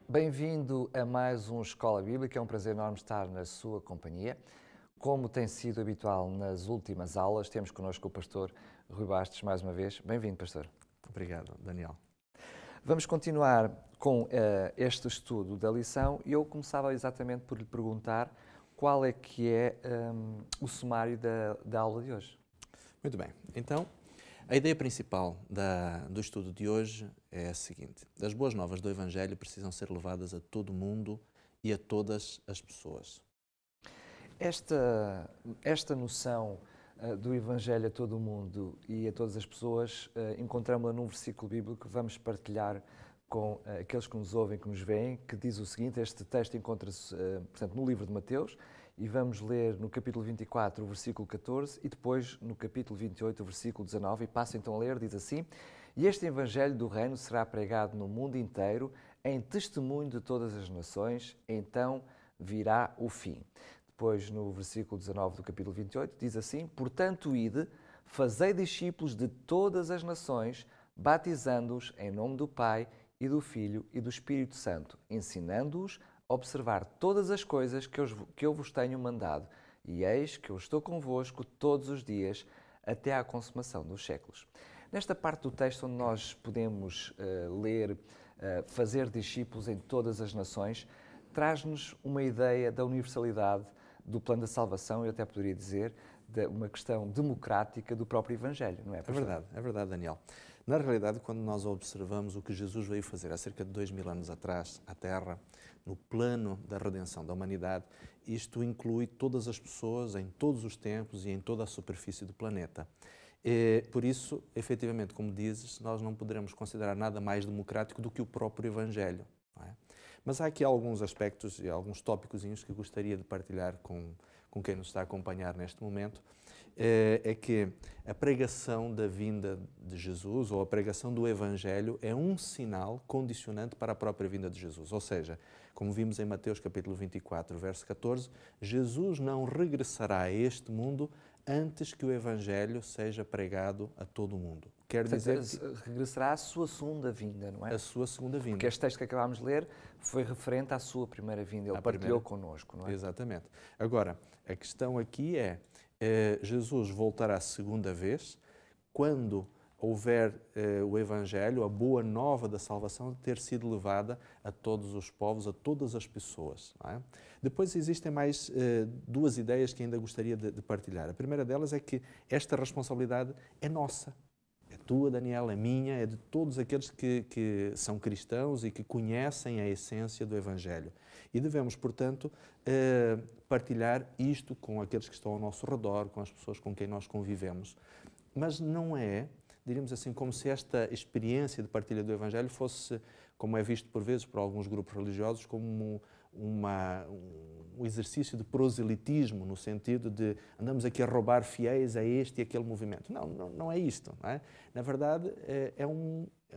Bem-vindo a mais um Escola Bíblica, é um prazer enorme estar na sua companhia. Como tem sido habitual nas últimas aulas, temos connosco o pastor Rui Bastos mais uma vez. Bem-vindo, pastor. Obrigado, Daniel. Vamos continuar com este estudo da lição e eu começava exatamente por lhe perguntar qual é que é o sumário da aula de hoje. Muito bem. Então, a ideia principal do estudo de hoje é a seguinte: as boas novas do Evangelho precisam ser levadas a todo mundo e a todas as pessoas. Esta noção do Evangelho a todo o mundo e a todas as pessoas, encontramos-la num versículo bíblico que vamos partilhar com aqueles que nos ouvem, que nos veem, que diz o seguinte. Este texto encontra-se, portanto, no livro de Mateus, e vamos ler no capítulo 24, o versículo 14, e depois no capítulo 28, o versículo 19, e passo então a ler, diz assim: E este Evangelho do Reino será pregado no mundo inteiro, em testemunho de todas as nações, então virá o fim. Depois, no versículo 19 do capítulo 28, diz assim: Portanto, ide, fazei discípulos de todas as nações, batizando-os em nome do Pai e do Filho e do Espírito Santo, ensinando-os a observar todas as coisas que eu vos tenho mandado. E eis que eu estou convosco todos os dias, até à consumação dos séculos. Nesta parte do texto onde nós podemos ler fazer discípulos em todas as nações, traz-nos uma ideia da universalidade do plano da salvação, eu até poderia dizer, de uma questão democrática do próprio Evangelho, não é, pastor? É verdade, Daniel. Na realidade, quando nós observamos o que Jesus veio fazer há cerca de 2000 anos atrás à Terra, no plano da redenção da humanidade, isto inclui todas as pessoas, em todos os tempos e em toda a superfície do planeta. Por isso, efetivamente, como dizes, nós não poderemos considerar nada mais democrático do que o próprio Evangelho. Não é? Mas há aqui alguns aspectos e alguns tópicos que gostaria de partilhar com quem nos está a acompanhar neste momento. É que a pregação da vinda de Jesus, ou a pregação do Evangelho, é um sinal condicionante para a própria vinda de Jesus. Ou seja, como vimos em Mateus capítulo 24, verso 14, Jesus não regressará a este mundo antes que o Evangelho seja pregado a todo o mundo. Quer dizer que regressará à sua segunda vinda, não é? a sua segunda vinda. Porque este texto que acabámos de ler foi referente à sua primeira vinda, ele partilhou connosco, não é? Exatamente. Agora, a questão aqui é, Jesus voltará a segunda vez quando houver o Evangelho, a boa nova da salvação, ter sido levada a todos os povos, a todas as pessoas. Não é? Depois existem mais duas ideias que ainda gostaria de partilhar. A primeira delas é que esta responsabilidade é nossa. É tua, Daniel, é minha, é de todos aqueles que são cristãos e que conhecem a essência do Evangelho. E devemos, portanto, partilhar isto com aqueles que estão ao nosso redor, com as pessoas com quem nós convivemos. Mas não é, diríamos assim, como se esta experiência de partilha do Evangelho fosse, como é visto por vezes por alguns grupos religiosos, como um exercício de proselitismo, no sentido de andamos aqui a roubar fiéis a este e aquele movimento. Não é isto. Não é? Na verdade, é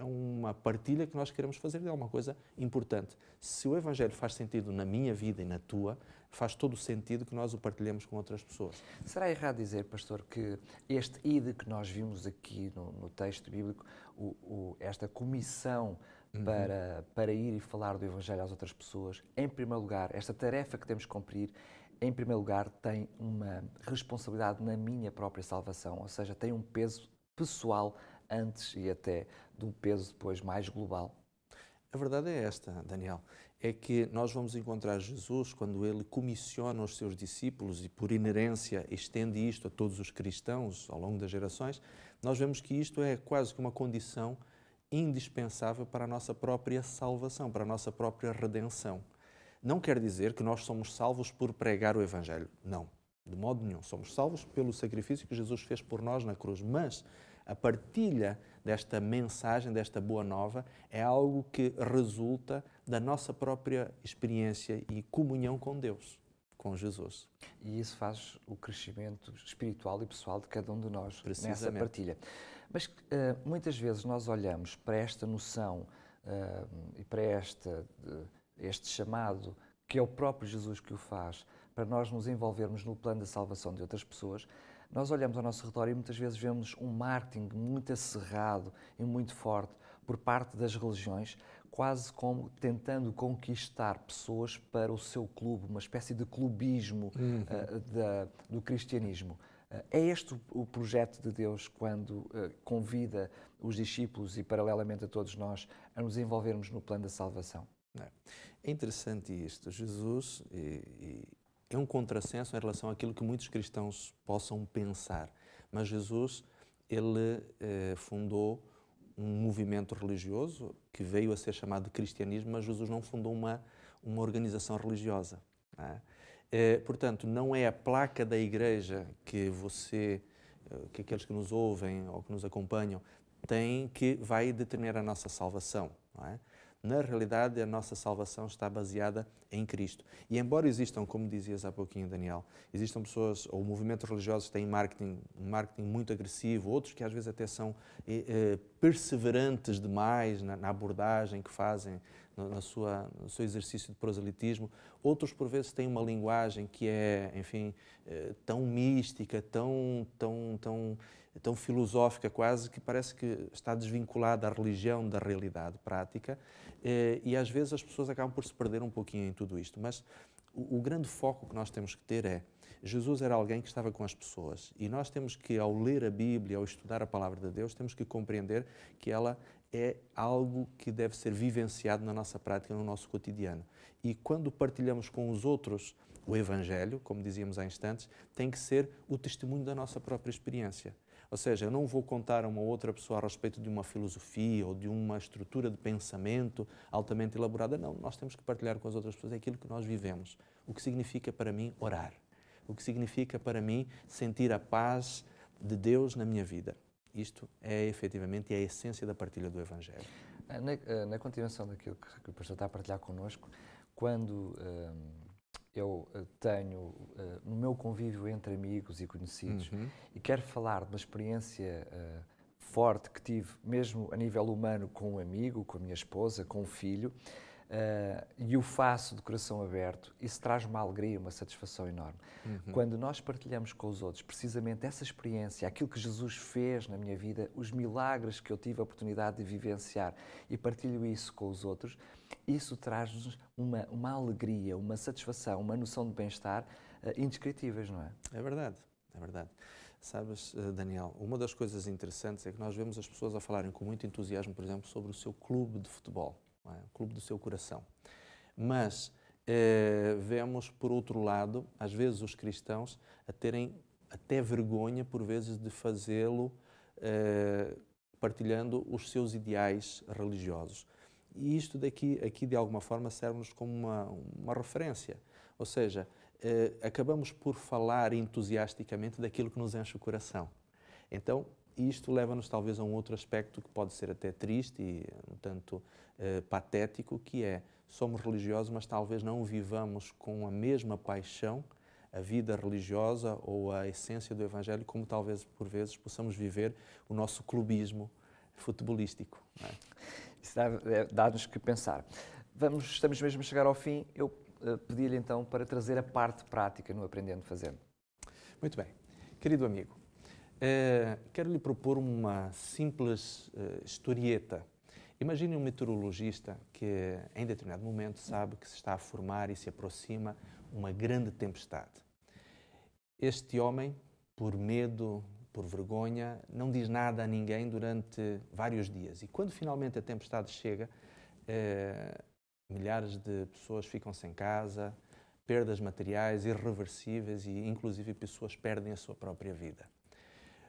uma partilha que nós queremos fazer de alguma coisa importante. Se o Evangelho faz sentido na minha vida e na tua, faz todo o sentido que nós o partilhemos com outras pessoas. Será errado dizer, pastor, que este ide que nós vimos aqui no texto bíblico, esta comissão para ir e falar do Evangelho às outras pessoas, em primeiro lugar, esta tarefa que temos que cumprir, em primeiro lugar, tem uma responsabilidade na minha própria salvação, ou seja, tem um peso pessoal antes e até de um peso depois mais global? A verdade é esta, Daniel, é que nós vamos encontrar Jesus quando ele comissiona os seus discípulos e, por inerência, estende isto a todos os cristãos ao longo das gerações. Nós vemos que isto é quase que uma condição indispensável para a nossa própria salvação, para a nossa própria redenção. Não quer dizer que nós somos salvos por pregar o Evangelho. Não, de modo nenhum. Somos salvos pelo sacrifício que Jesus fez por nós na cruz. Mas a partilha desta mensagem, desta boa nova, é algo que resulta da nossa própria experiência e comunhão com Deus, com Jesus. E isso faz o crescimento espiritual e pessoal de cada um de nós nessa partilha. Mas muitas vezes nós olhamos para esta noção e para este chamado, que é o próprio Jesus que o faz, para nós nos envolvermos no plano da salvação de outras pessoas. Nós olhamos ao nosso redor e muitas vezes vemos um marketing muito acerrado e muito forte por parte das religiões, quase como tentando conquistar pessoas para o seu clube, uma espécie de clubismo do cristianismo. É este o projeto de Deus quando convida os discípulos e, paralelamente a todos nós, a nos envolvermos no plano da salvação? É interessante isto. Jesus é um contrassenso em relação àquilo que muitos cristãos possam pensar. Mas Jesus, ele fundou um movimento religioso que veio a ser chamado de cristianismo, mas Jesus não fundou uma organização religiosa. Não é? Portanto, não é a placa da igreja que que aqueles que nos ouvem ou que nos acompanham têm que vai determinar a nossa salvação. Não é? Na realidade, a nossa salvação está baseada em Cristo. E embora existam, como dizias há pouquinho, Daniel, existam pessoas ou movimentos religiosos que têm um marketing muito agressivo, outros que às vezes até são perseverantes demais na abordagem que fazem, no seu exercício de proselitismo, outros por vezes têm uma linguagem que é, enfim, tão mística, tão filosófica quase, que parece que está desvinculada à religião da realidade prática, e às vezes as pessoas acabam por se perder um pouquinho em tudo isto. Mas o grande foco que nós temos que ter é, Jesus era alguém que estava com as pessoas, e nós temos que, ao ler a Bíblia, ao estudar a Palavra de Deus, temos que compreender que ela é algo que deve ser vivenciado na nossa prática, no nosso cotidiano. E quando partilhamos com os outros o Evangelho, como dizíamos há instantes, tem que ser o testemunho da nossa própria experiência. Ou seja, eu não vou contar a uma outra pessoa a respeito de uma filosofia ou de uma estrutura de pensamento altamente elaborada. Não, nós temos que partilhar com as outras pessoas aquilo que nós vivemos. O que significa para mim orar. O que significa para mim sentir a paz de Deus na minha vida. Isto é efetivamente a essência da partilha do Evangelho. Na continuação daquilo que o pastor está a partilhar connosco, quando eu tenho no meu convívio entre amigos e conhecidos e quero falar de uma experiência forte que tive, mesmo a nível humano, com um amigo, com a minha esposa, com um filho, e o faço de coração aberto, isso traz uma alegria, uma satisfação enorme. Quando nós partilhamos com os outros precisamente essa experiência, aquilo que Jesus fez na minha vida, os milagres que eu tive a oportunidade de vivenciar, e partilho isso com os outros, isso traz-nos uma alegria, uma satisfação, uma noção de bem-estar indescritíveis, não é? É verdade, é verdade. Sabes, Daniel, uma das coisas interessantes é que nós vemos as pessoas a falarem com muito entusiasmo, por exemplo, sobre o seu clube de futebol, não é? O clube do seu coração. Mas vemos, por outro lado, às vezes os cristãos a terem até vergonha, por vezes, de fazê-lo partilhando os seus ideais religiosos. E isto aqui de alguma forma, serve-nos como uma referência. Ou seja, acabamos por falar entusiasticamente daquilo que nos enche o coração. Então, isto leva-nos talvez a um outro aspecto que pode ser até triste e um tanto patético, que é, somos religiosos, mas talvez não vivamos com a mesma paixão a vida religiosa ou a essência do Evangelho, como talvez por vezes possamos viver o nosso clubismo futebolístico. Não é? Isso dá-nos que pensar. Estamos mesmo a chegar ao fim. Eu pedi-lhe então para trazer a parte prática no Aprendendo Fazendo. Muito bem. Querido amigo, quero-lhe propor uma simples historieta. Imagine um meteorologista que em determinado momento sabe que se está a formar e se aproxima uma grande tempestade. Este homem, por medo, por vergonha, não diz nada a ninguém durante vários dias. E quando finalmente a tempestade chega, milhares de pessoas ficam sem casa, perdas materiais irreversíveis e inclusive pessoas perdem a sua própria vida.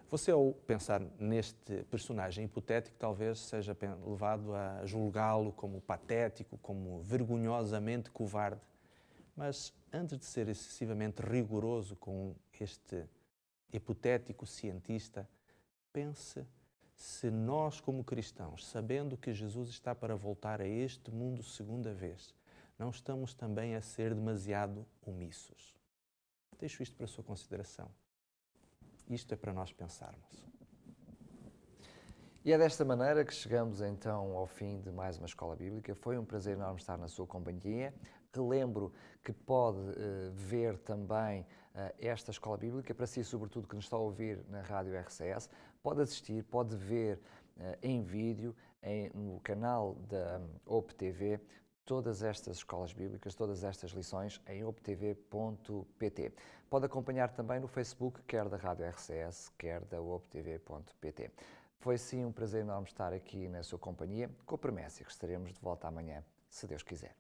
Você, ao pensar neste personagem hipotético, talvez seja levado a julgá-lo como patético, como vergonhosamente covarde. Mas antes de ser excessivamente rigoroso com este hipotético cientista, pense se nós, como cristãos, sabendo que Jesus está para voltar a este mundo segunda vez, não estamos também a ser demasiado omissos. Deixo isto para a sua consideração. Isto é para nós pensarmos. E é desta maneira que chegamos então ao fim de mais uma Escola Bíblica. Foi um prazer enorme estar na sua companhia. Relembro que pode ver também esta Escola Bíblica, para si sobretudo que nos está a ouvir na Rádio RCS, pode assistir, pode ver em vídeo no canal da OPTV todas estas escolas bíblicas, todas estas lições em optv.pt. Pode acompanhar também no Facebook, quer da Rádio RCS, quer da optv.pt. Foi sim um prazer enorme estar aqui na sua companhia, com a promessa que estaremos de volta amanhã, se Deus quiser.